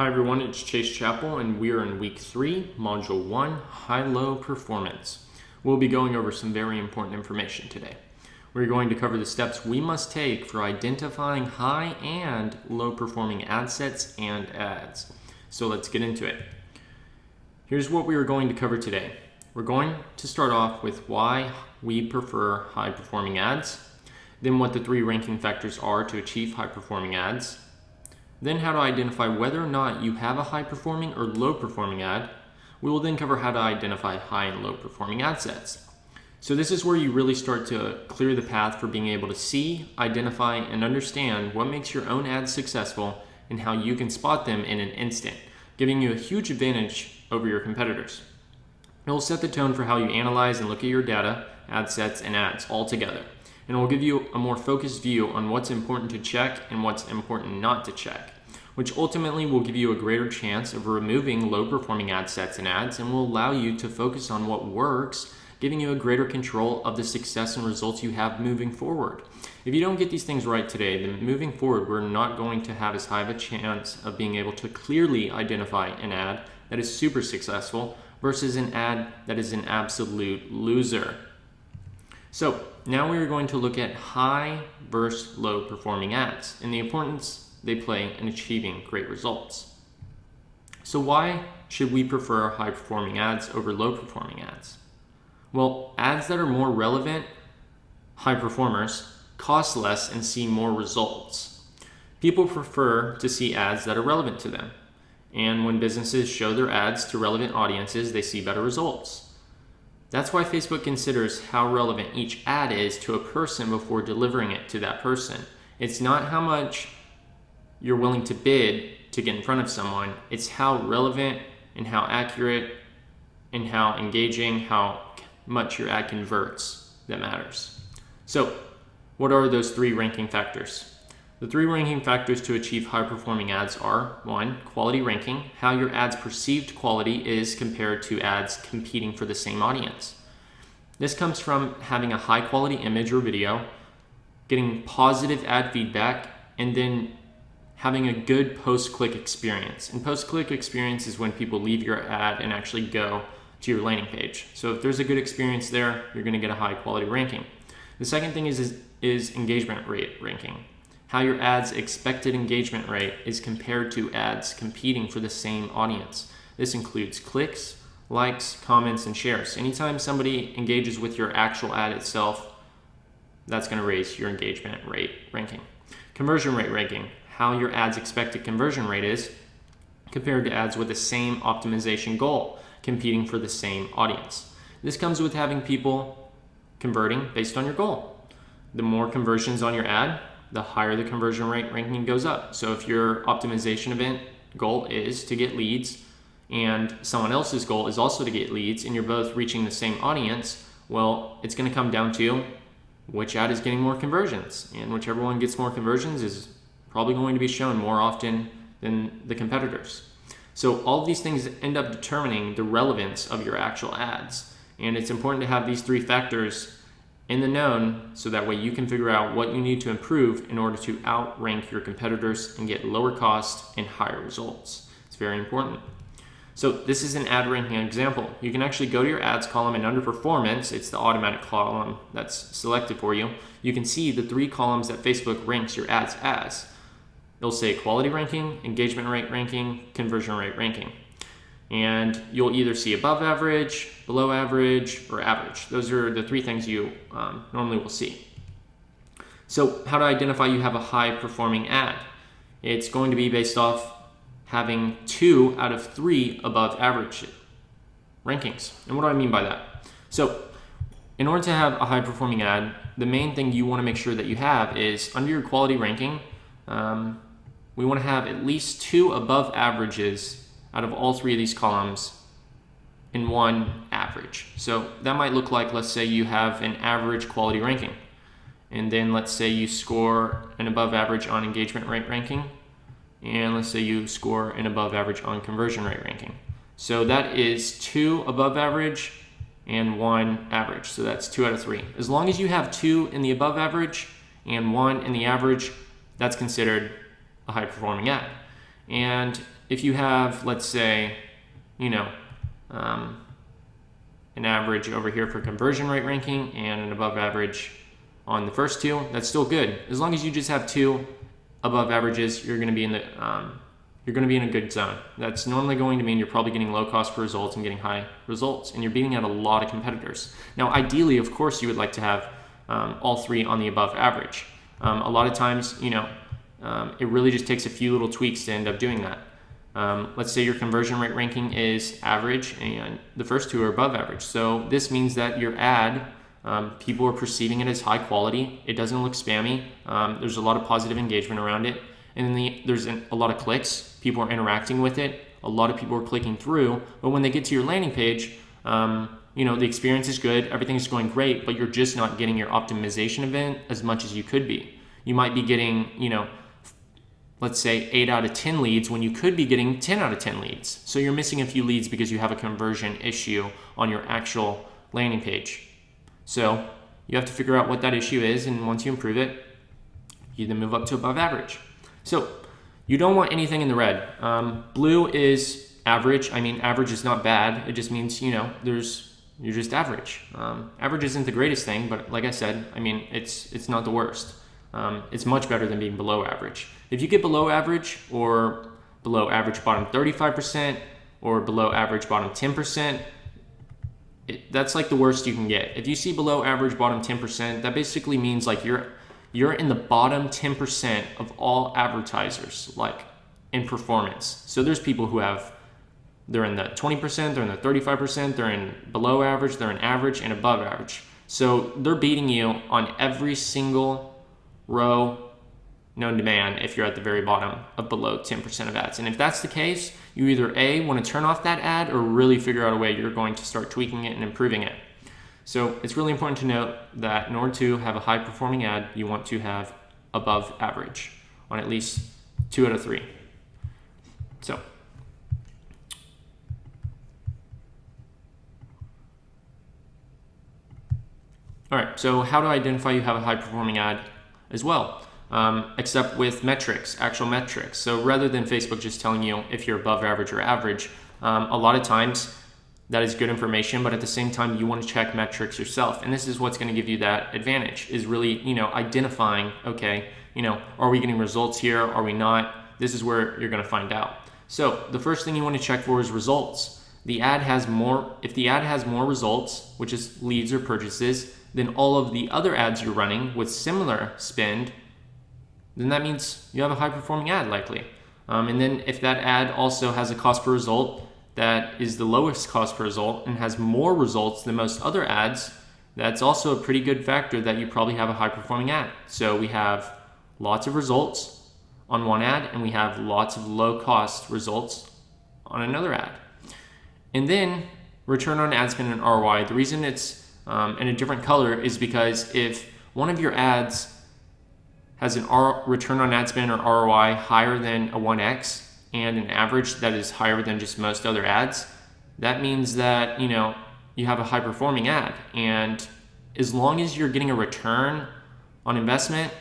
Hi everyone, it's Chase Chappell and we are in week 3, module 1, high-low performance. We'll be going over some very important information today. We're going to cover the steps we must take for identifying high and low performing ad sets and ads. So let's get into it. Here's what we are going to cover today. We're going to start off with why we prefer high performing ads, then what the 3 ranking factors are to achieve high performing ads, then how to identify whether or not you have a high performing or low performing ad. We will then cover how to identify high and low performing ad sets. So this is where you really start to clear the path for being able to see, identify, and understand what makes your own ads successful and how you can spot them in an instant, giving you a huge advantage over your competitors. It will set the tone for how you analyze and look at your data, ad sets, and ads all together. And it will give you a more focused view on what's important to check and what's important not to check, which ultimately will give you a greater chance of removing low performing ad sets and ads and will allow you to focus on what works, giving you a greater control of the success and results you have moving forward. If you don't get these things right today, then moving forward, we're not going to have as high of a chance of being able to clearly identify an ad that is super successful versus an ad that is an absolute loser. So now we are going to look at high versus low performing ads and the importance they play in achieving great results. So why should we prefer high performing ads over low performing ads? Well, ads that are more relevant, high performers, cost less and see more results. People prefer to see ads that are relevant to them. And when businesses show their ads to relevant audiences, they see better results. That's why Facebook considers how relevant each ad is to a person before delivering it to that person. It's not how much you're willing to bid to get in front of someone. It's how relevant and how accurate and how engaging, how much your ad converts that matters. So what are those 3 ranking factors? The 3 ranking factors to achieve high performing ads are 1, quality ranking, how your ad's perceived quality is compared to ads competing for the same audience. This comes from having a high quality image or video, getting positive ad feedback, and then having a good post-click experience. And post-click experience is when people leave your ad and actually go to your landing page. So if there's a good experience there, you're going to get a high quality ranking. The second thing is engagement rate ranking. How your ad's expected engagement rate is compared to ads competing for the same audience. This includes clicks, likes, comments, and shares. Anytime somebody engages with your actual ad itself, that's going to raise your engagement rate ranking. Conversion rate ranking. How your ad's expected conversion rate is compared to ads with the same optimization goal, competing for the same audience. This comes with having people converting based on your goal. The more conversions on your ad, the higher the conversion rate ranking goes up. So if your optimization event goal is to get leads and someone else's goal is also to get leads and you're both reaching the same audience, well, it's going to come down to which ad is getting more conversions, and whichever one gets more conversions is probably going to be shown more often than the competitors. So all of these things end up determining the relevance of your actual ads. And it's important to have these 3 factors in the known so that way you can figure out what you need to improve in order to outrank your competitors and get lower cost and higher results. It's very important. So this is an ad ranking example. You can actually go to your ads column and under performance, it's the automatic column that's selected for you. You can see the 3 columns that Facebook ranks your ads as. It'll say quality ranking, engagement rate ranking, conversion rate ranking. And you'll either see above average, below average, or average. Those are the 3 things you normally will see. So how to identify you have a high performing ad? It's going to be based off having 2 out of 3 above average rankings. And what do I mean by that? So in order to have a high performing ad, the main thing you want to make sure that you have is under your quality ranking, we want to have at least 2 above averages out of all 3 of these columns and 1 average. So that might look like, let's say you have an average quality ranking, and then let's say you score an above average on engagement rate ranking, and let's say you score an above average on conversion rate ranking. So that is 2 above average and 1 average. So that's 2 out of 3. As long as you have 2 in the above average and 1 in the average, that's considered a high performing ad. And if you have, let's say, an average over here for conversion rate ranking and an above average on the first two, that's still good. As long as you just have two above averages, you're going to be in a good zone. That's normally going to mean you're probably getting low cost per results and getting high results, and you're beating out a lot of competitors. Now, ideally, of course, you would like to have all three on the above average. A lot of times, it really just takes a few little tweaks to end up doing that. Let's say your conversion rate ranking is average and the first two are above average. So this means that your ad, people are perceiving it as high quality. It doesn't look spammy. There's a lot of positive engagement around it. And then there's a lot of clicks. People are interacting with it. A lot of people are clicking through. But when they get to your landing page, the experience is good. Everything is going great, but you're just not getting your optimization event as much as you could be. You might be getting, let's say 8 out of 10 leads when you could be getting 10 out of 10 leads. So you're missing a few leads because you have a conversion issue on your actual landing page. So you have to figure out what that issue is, and once you improve it, you then move up to above average. So you don't want anything in the red. Blue is average. I mean, average is not bad. It just means, you're just average. Average isn't the greatest thing, but like I said, I mean, it's not the worst. It's much better than being below average. If you get below average or below average bottom 35% or below average bottom 10%, that's like the worst you can get. If you see below average bottom 10%, that basically means like you're in the bottom 10% of all advertisers, like in performance. So there's people who they're in the 20%, they're in the 35%, they're in below average, they're in average and above average. So they're beating you on every single row known to man if you're at the very bottom of below 10% of ads. And if that's the case, you either A, want to turn off that ad or really figure out a way you're going to start tweaking it and improving it. So it's really important to note that in order to have a high performing ad, you want to have above average on at least 2 out of 3. So all right, so how to identify you have a high performing ad as well, except with metrics, actual metrics. So rather than Facebook just telling you if you're above average or average, a lot of times that is good information, but at the same time, you want to check metrics yourself. And this is what's going to give you that advantage, is really, identifying, okay, are we getting results here? Are we not? This is where you're going to find out. So the first thing you want to check for is results. If the ad has more results, which is leads or purchases, than all of the other ads you're running with similar spend, then that means you have a high performing ad likely. And then if that ad also has a cost per result that is the lowest cost per result and has more results than most other ads, that's also a pretty good factor that you probably have a high performing ad. So we have lots of results on one ad and we have lots of low cost results on another ad. And then return on ad spend and ROI. The reason it's in a different color is because if one of your ads has an return on ad spend or ROI higher than a 1x and an average that is higher than just most other ads, that means that you have a high performing ad. And as long as you're getting a return on investment,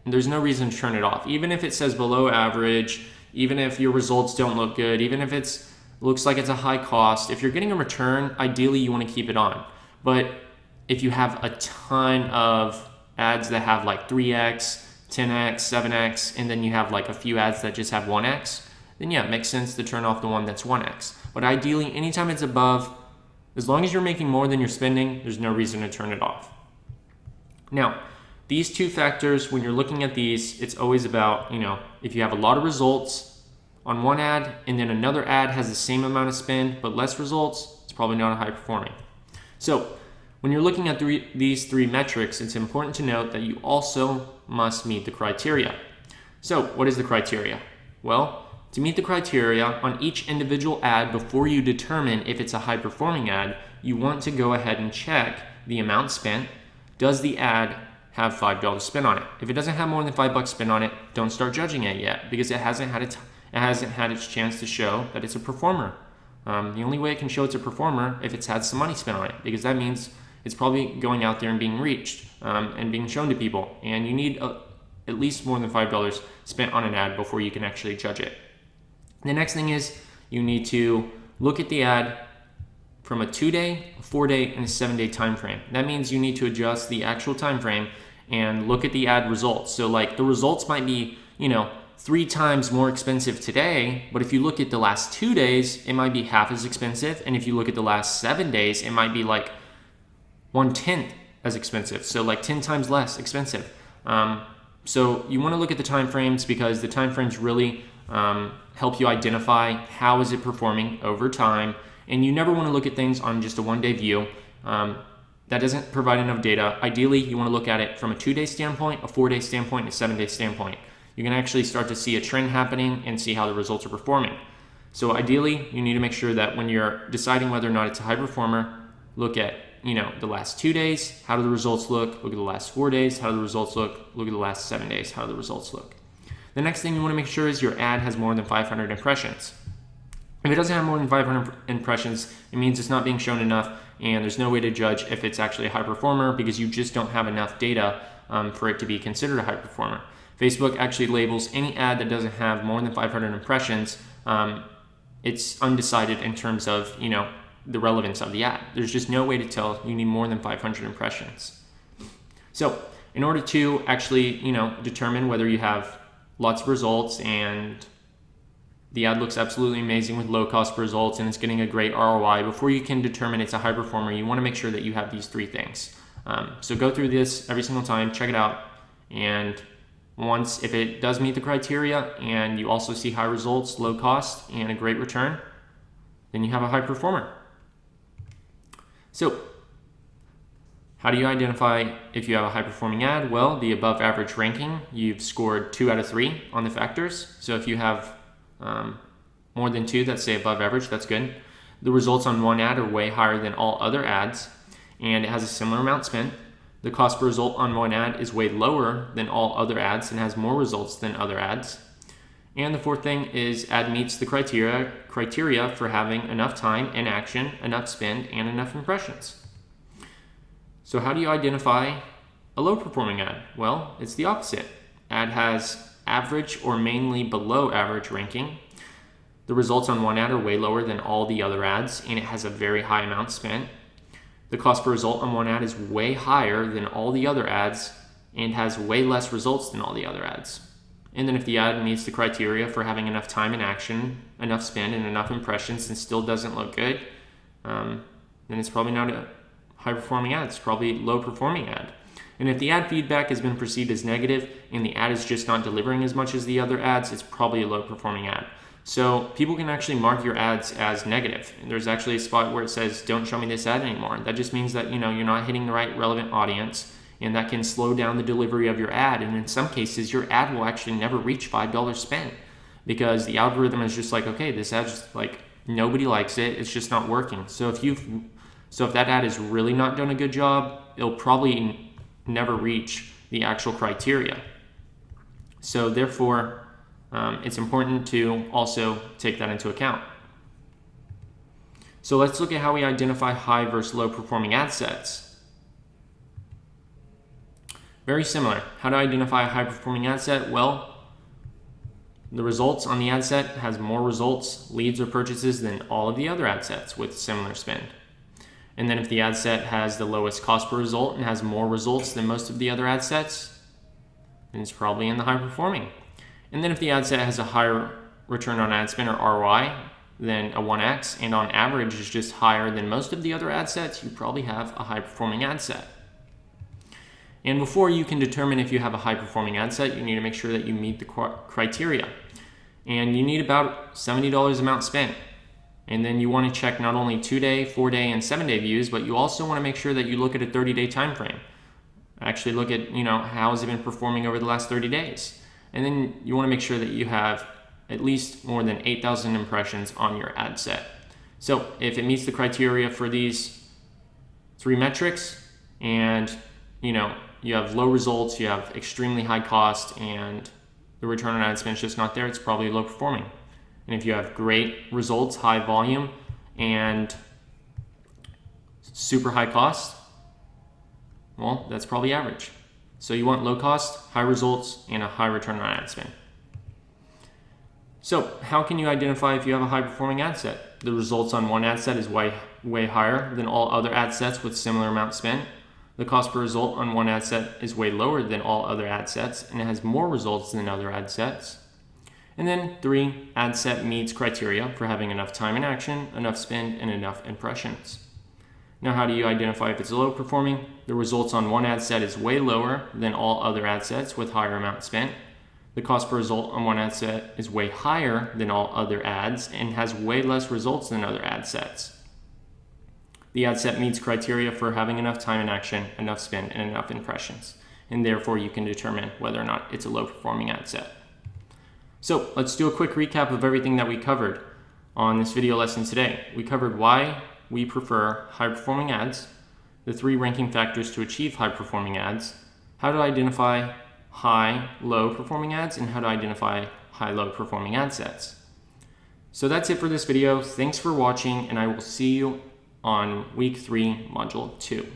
there's no reason to turn it off. Even if it says below average, even if your results don't look good, even if it looks like it's a high cost, if you're getting a return, ideally you want to keep it on. But if you have a ton of ads that have like 3x, 10x, 7x, and then you have like a few ads that just have 1x, then yeah, it makes sense to turn off the one that's 1x. But ideally, anytime it's above, as long as you're making more than you're spending, there's no reason to turn it off. Now, these two factors, when you're looking at these, it's always about, if you have a lot of results on one ad and then another ad has the same amount of spend but less results, it's probably not a high performing. So when you're looking at these three metrics, it's important to note that you also must meet the criteria. So what is the criteria? Well, to meet the criteria on each individual ad before you determine if it's a high performing ad, you want to go ahead and check the amount spent. Does the ad have $5 spent on it? If it doesn't have more than $5 spent on it, don't start judging it yet because it hasn't had its chance to show that it's a performer. The only way it can show it's a performer if it's had some money spent on it, because that means it's probably going out there and being reached and being shown to people. And you need at least more than $5 spent on an ad before you can actually judge it. The next thing is you need to look at the ad from a 2-day, a 4-day, and a 7-day time frame. That means you need to adjust the actual time frame and look at the ad results. So like the results might be, 3 times more expensive today, but if you look at the last 2 days, it might be half as expensive. And if you look at the last 7 days, it might be like 1/10 as expensive. So like 10 times less expensive. So you want to look at the time frames because the time frames really help you identify how is it performing over time. And you never want to look at things on just a 1-day view. That doesn't provide enough data. Ideally, you want to look at it from a 2-day standpoint, a 4-day standpoint, and a 7-day standpoint. You can actually start to see a trend happening and see how the results are performing. So ideally, you need to make sure that when you're deciding whether or not it's a high performer, look at the last 2 days, how do the results look? Look at the last 4 days, how do the results look? Look at the last 7 days, how do the results look? The next thing you want to make sure is your ad has more than 500 impressions. If it doesn't have more than 500 impressions, it means it's not being shown enough, and there's no way to judge if it's actually a high performer because you just don't have enough data for it to be considered a high performer. Facebook actually labels any ad that doesn't have more than 500 impressions. It's undecided in terms of, the relevance of the ad. There's just no way to tell. You need more than 500 impressions. So in order to actually, determine whether you have lots of results and the ad looks absolutely amazing with low cost per results and it's getting a great ROI, before you can determine it's a high performer, you want to make sure that you have these 3 things. So go through this every single time, check it out, and once, if it does meet the criteria and you also see high results, low cost, and a great return, then you have a high performer. So how do you identify if you have a high performing ad? Well, the above average ranking, you've scored 2 out of 3 on the factors. So if you have more than 2 that say above average, that's good. The results on one ad are way higher than all other ads, and it has a similar amount spent. The cost per result on one ad is way lower than all other ads and has more results than other ads. And the 4th thing is ad meets the criteria for having enough time and action, enough spend, and enough impressions. So how do you identify a low performing ad? Well, it's the opposite. Ad has average or mainly below average ranking. The results on one ad are way lower than all the other ads, and it has a very high amount spent. The cost per result on one ad is way higher than all the other ads and has way less results than all the other ads. And then if the ad meets the criteria for having enough time and action, enough spend, and enough impressions and still doesn't look good, then it's probably not a high performing ad. It's probably a low performing ad. And if the ad feedback has been perceived as negative and the ad is just not delivering as much as the other ads, it's probably a low performing ad. So people can actually mark your ads as negative. And there's actually a spot where it says, don't show me this ad anymore. That just means that, you're not hitting the right relevant audience, and that can slow down the delivery of your ad. And in some cases, your ad will actually never reach $5 spent because the algorithm is just like, okay, this ad's like, nobody likes it. It's just not working. So if that ad is really not done a good job, it'll probably never reach the actual criteria. So therefore, it's important to also take that into account. So let's look at how we identify high versus low performing ad sets. Very similar. How to identify a high performing ad set? Well, the results on the ad set has more results, leads, or purchases than all of the other ad sets with similar spend. And then if the ad set has the lowest cost per result and has more results than most of the other ad sets, then it's probably in the high performing. And then if the ad set has a higher return on ad spend or ROI than a 1x and on average is just higher than most of the other ad sets, you probably have a high performing ad set. And before you can determine if you have a high performing ad set, you need to make sure that you meet the criteria. And you need about $70 amount spent. And then you want to check not only 2-day, 4-day, and 7-day views, but you also want to make sure that you look at a 30-day time frame. Actually look at, how has it been performing over the last 30 days. And then you want to make sure that you have at least more than 8,000 impressions on your ad set. So if it meets the criteria for these 3 metrics and, you have low results, you have extremely high cost, and the return on ad spend is just not there, it's probably low performing. And if you have great results, high volume, and super high cost, well, that's probably average. So you want low cost, high results, and a high return on ad spend. So how can you identify if you have a high performing ad set? The results on one ad set is way higher than all other ad sets with similar amount spent. The cost per result on one ad set is way lower than all other ad sets, and it has more results than other ad sets. And then 3, ad set meets criteria for having enough time in action, enough spend, and enough impressions. Now, how do you identify if it's low performing? The results on one ad set is way lower than all other ad sets with higher amount spent. The cost per result on one ad set is way higher than all other ads and has way less results than other ad sets. The ad set meets criteria for having enough time in action, enough spend, and enough impressions, and therefore you can determine whether or not it's a low performing ad set. So let's do a quick recap of everything that we covered on this video lesson today. We covered why we prefer high performing ads, the 3 ranking factors to achieve high performing ads, how to identify high, low performing ads, and how to identify high, low performing ad sets. So that's it for this video. Thanks for watching, and I will see you on week 3, module 2.